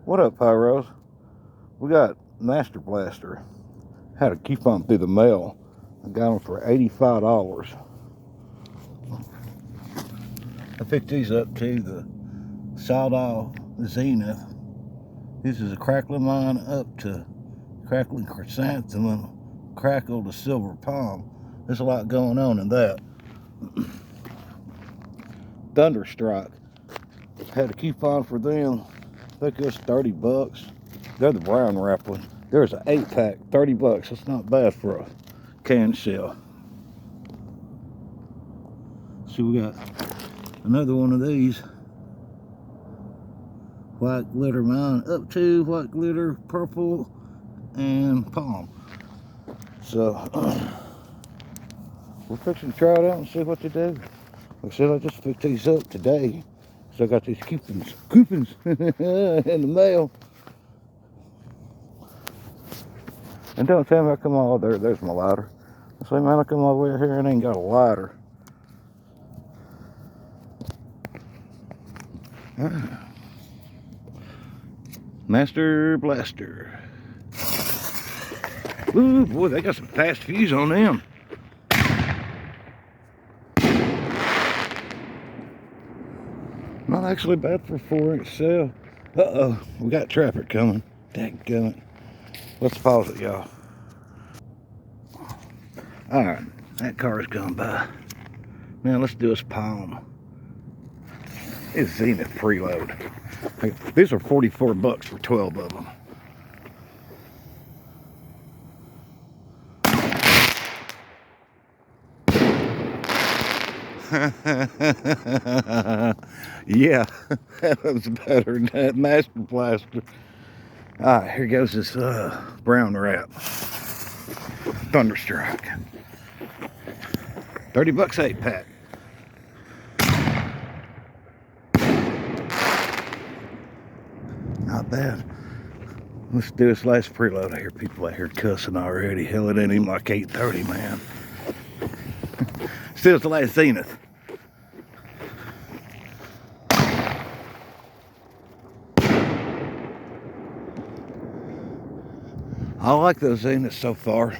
What up, Pyros? We got Master Blaster. Had a coupon through the mail. I got them for $85. I picked these up too, the sawed-off zenith. This is a crackling line up to crackling chrysanthemum, crackle to silver palm. There's a lot going on in that. Thunderstrike. Had a coupon for them. I think it was $30. They're the brown wrap one. There's an 8-pack, $30. That's not bad for a can shell. So we got another one of these. White glitter mine up to white glitter, purple, and palm. So we're fixing to try it out and see what they do. Like I said, I just picked these up today. So I got these coupons in the mail. And don't tell me I come all there's my lighter. I say, man, I come all the way out here and ain't got a lighter. Master Blaster. Ooh, boy, they got some fast fuse on them. Not actually bad for a 4-inch cell. Uh-oh, we got traffic coming. Dadgummit. Let's pause it, y'all. Alright, that car's gone by. Now let's do this palm. It's Zenith preload. These are $44 for 12 of them. Yeah, that was better than that Master Blaster. Alright, here goes this brown wrap. Thunderstrike. $30 8-pack. Not bad. Let's do this last preload. I hear people out here cussing already. Hell, it ain't even like 8:30, man. Still, it's the last Zenith. I like those Zeniths so far.